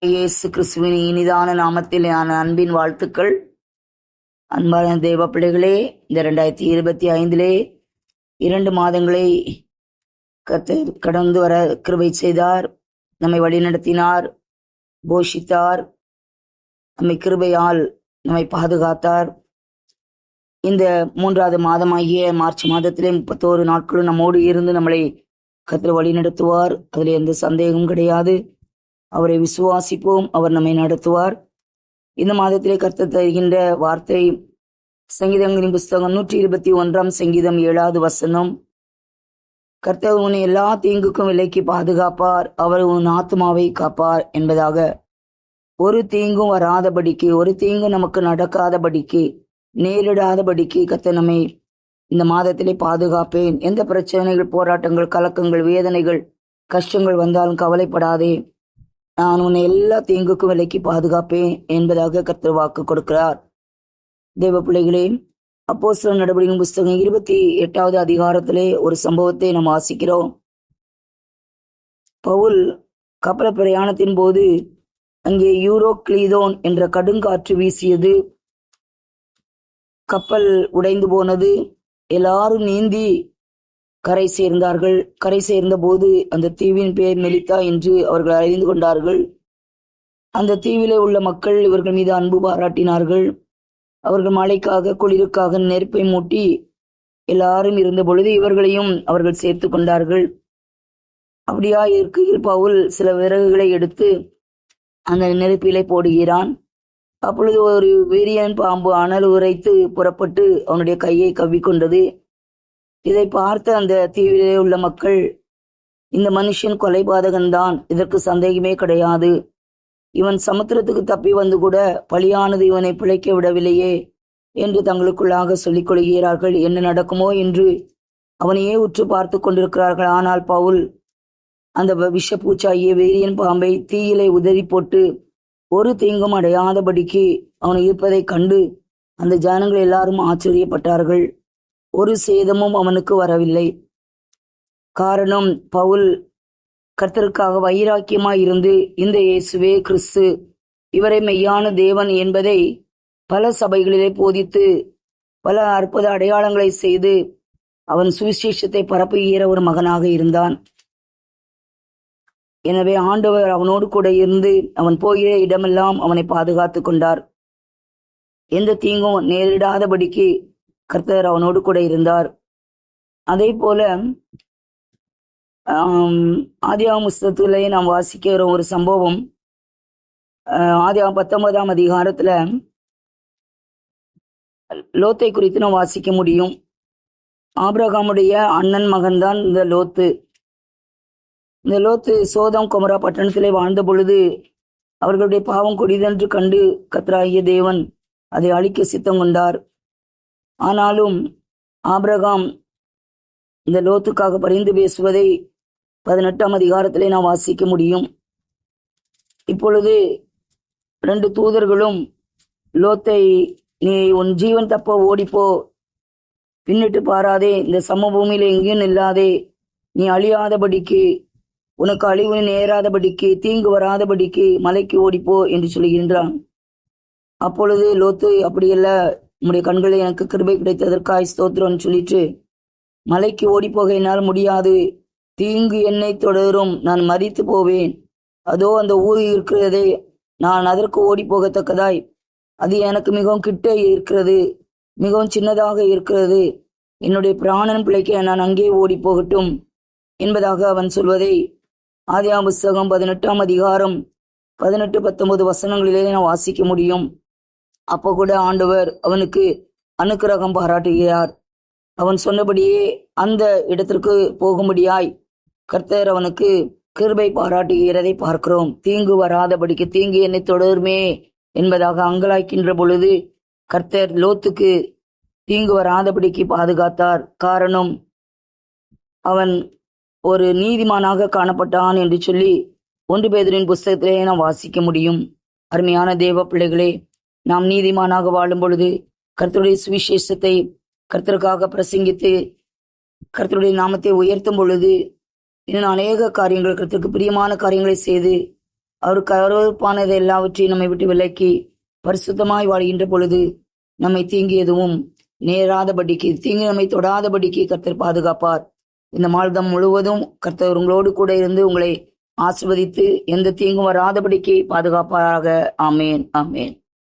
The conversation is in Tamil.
இயேசு கிறிஸ்துவின் இனிதான நாமத்தில் அன்பின் வாழ்த்துக்கள். அன்பான தேவ பிள்ளைகளே, இந்த 2025 2 மாதங்களை கர்த்தர் கடந்து வர கிருபை செய்தார். நம்மை வழிநடத்தினார், போஷித்தார், நம்மை கிருபையால் நம்மை பாதுகாத்தார். இந்த 3வது மாதமாகிய மார்ச் மாதத்திலே 31 நாட்களும் நம்மோடு இருந்து நம்மளை கர்த்தர் வழிநடத்துவார். அதில் எந்த சந்தேகமும் கிடையாது. அவரை விசுவாசிப்போம், அவர் நம்மை நடத்துவார். இந்த மாதத்திலே கர்த்தர் தருகின்ற வார்த்தை சங்கீதங்களின் புஸ்தகம் 121 சங்கீதம் 7வது வசனம். கர்த்தர் உன்னை எல்லா தீங்குக்கும் விலக்கி பாதுகாப்பார், அவர் உன் ஆத்மாவை காப்பார் என்பதாக. ஒரு தீங்கும் வராதபடிக்கு, ஒரு தீங்கும் நமக்கு நடக்காதபடிக்கு, நேரிடாதபடிக்கு கர்த்தர் நம்மை இந்த மாதத்திலே பாதுகாப்பேன். எந்த பிரச்சனைகள், போராட்டங்கள், கலக்கங்கள், வேதனைகள், கஷ்டங்கள் வந்தாலும் கவலைப்படாதே, நான் உன்னை எல்லா தீங்குக்கும் விலக்கி பாதுகாப்பேன் என்பதாக கர்த்தர் வாக்கு கொடுக்கிறார். தேவ பிள்ளைகளே, அப்போஸ்தலர் நடவடிக்கைகளின் புஸ்தகம் 28வது அதிகாரத்திலே ஒரு சம்பவத்தை நாம் வாசிக்கிறோம். பவுல் கப்பல் பிரயாணத்தின் போது அங்கே யூரோக்ளீதோன் என்ற கடுங்காற்று வீசியது. கப்பல் உடைந்து போனது. எல்லாரும் நீந்தி கரை சேர்ந்தார்கள். கரை சேர்ந்த போது அந்த தீவின் பெயர் மெலித்தா என்று அவர்கள் அறிந்து கொண்டார்கள். அந்த தீவிலே உள்ள மக்கள் இவர்கள் மீது அன்பு பாராட்டினார்கள். அவர்கள் மழைக்காக, குளிருக்காக நெருப்பை மூட்டி எல்லாரும் இருந்த பொழுது இவர்களையும் அவர்கள் சேர்த்து கொண்டார்கள். அப்படியா இருக்கையில் பவுல் சில விறகுகளை எடுத்து அந்த நெருப்பிலை போடுகிறான். அப்பொழுது ஒரு வீரியன் பாம்பு அனல் உரைத்து புறப்பட்டு அவனுடைய கையை கவ்விக்கொண்டது. இதை பார்த்த அந்த தீவிலே உள்ள மக்கள், இந்த மனுஷன் கொலைபாதகன்தான், இதற்கு சந்தேகமே கிடையாது. இவன் சமுத்திரத்துக்கு தப்பி வந்து கூட பலியானது இவனை பிழைக்க விடவில்லையே என்று தங்களுக்குள்ளாக சொல்லிக் கொள்கிறார்கள். என்ன நடக்குமோ என்று அவனையே உற்று பார்த்து கொண்டிருக்கிறார்கள். ஆனால் பவுல் அந்த விஷப்பூச்சாகிய வீரியன் பாம்பை தீயிலே உதறி போட்டு ஒரு தீங்கும் அடையாதபடிக்கு அவன் இருப்பதை கண்டு அந்த ஜனங்கள் எல்லாரும் ஆச்சரியப்பட்டார்கள். ஒரு சேதமும் அவனுக்கு வரவில்லை. காரணம், பவுல் கர்த்தருக்காக வைராக்கியமாய் இருந்து இந்த இயேசுவே கிறிஸ்து, இவரை மெய்யான தேவன் என்பதை பல சபைகளிலே போதித்து பல அற்புத அடையாளங்களை செய்து அவன் சுவிசேஷத்தை பரப்புகிற ஒரு மகனாக இருந்தான். எனவே ஆண்டவர் அவனோடு கூட இருந்து அவன் போகிற இடமெல்லாம் அவனை பாதுகாத்து கொண்டார். எந்த தீங்கும் நேரிடாதபடிக்கு கர்த்தர் அவனோடு கூட இருந்தார். அதே போல ஆதியாகம புஸ்தகத்திலே நாம் வாசிக்கிற ஒரு சம்பவம், ஆதியாகமம் 19ஆம் அதிகாரத்துல லோத்தை குறித்து நாம் வாசிக்க முடியும். ஆபிரகாமுடைய அண்ணன் மகன்தான் இந்த லோத்து. இந்த லோத்து சோதம் கொமரா பட்டணத்திலே வாழ்ந்த பொழுது அவர்களுடைய பாவம் கொடிதென்று கண்டு கர்த்தராகிய தேவன் அதை அழிக்க சித்தம் கொண்டார். ஆனாலும் ஆபிரகாம் இந்த லோத்துக்காக பரிந்து பேசுவதை 18ஆம் அதிகாரத்திலே நாம் வாசிக்க முடியும். இப்பொழுது 2 தூதர்களும் லோத்தை, நீ உன் ஜீவன் தப்ப ஓடிப்போ, பின்னிட்டு பாராதே, இந்த சமபூமியில எங்கேயும் நில்லாதே, நீ அழியாதபடிக்கு, உனக்கு அழிவு நேராதபடிக்கு, தீங்கு வராதபடிக்கு மலைக்கு ஓடிப்போ என்று சொல்கின்றான். அப்பொழுது லோத்து, அப்படியல்ல, உம்முடைய கண்களில் எனக்கு கிருபை கிடைத்ததற்காய் ஸ்தோத்திரம்னு சொல்லிட்டு, மலைக்கு ஓடி போக என்னால் முடியாது, தீங்கு என்னை தொடரும், நான் மரித்து போவேன், அதோ அந்த ஊர் இருக்கிறதே, நான் அதற்கு ஓடி போகத்தக்கதாய் அது எனக்கு மிகவும் கிட்ட இருக்கிறது, மிகவும் சின்னதாக இருக்கிறது, என்னுடைய பிராணன் பிழைக்க நான் அங்கே ஓடி போகட்டும் என்பதாக அவன் சொல்வதை ஆதியாகம புஸ்தகம் 18ஆம் அதிகாரம் 18-19 வசனங்களிலே நான் வாசிக்க முடியும். அப்போ கூட ஆண்டவர் அவனுக்கு அனுக்கிரகம் பாராட்டுகிறார். அவன் சொன்னபடியே அந்த இடத்திற்கு போகும்படியாய் கர்த்தர் அவனுக்கு கிருபை பாராட்டுகிறதை பார்க்கிறோம். தீங்கு வராதபடிக்கு, தீங்கு என்னை தொடருமே என்பதாக அங்கலாய்க்கின்ற பொழுது கர்த்தர் லோத்துக்கு தீங்கு வராதபடிக்கு பாதுகாத்தார். காரணம், அவன் ஒரு நீதிமானாக காணப்பட்டான் என்று சொல்லி 1 பேதுருவின் புஸ்தகத்திலே நாம் வாசிக்க முடியும். அருமையான தேவ பிள்ளைகளே, நாம் நீதிமானாக வாழும் பொழுது, கர்த்தருடைய சுவிசேஷத்தை கர்த்தருக்காக பிரசங்கித்து கர்த்தருடைய நாமத்தை உயர்த்தும் பொழுது இன்னும் அநேக காரியங்கள், கர்த்தருக்கு பிரியமான காரியங்களை செய்து அவருக்கு அருவருப்பானது எல்லாவற்றையும் நம்மை விட்டு விலக்கி பரிசுத்தமாய் வாழ்கின்ற பொழுது நம்மை தீங்கு எதுவும் நேராதபடிக்கு, தீங்கு நம்மை தொடாதபடிக்கு கர்த்தர் பாதுகாப்பார். இந்த மாதம் முழுவதும் கர்த்தர் உங்களோடு கூட இருந்து உங்களை ஆசீர்வதித்து எந்த தீங்கும் வராதபடிக்கு பாதுகாப்பாராக. ஆமேன், ஆமேன்.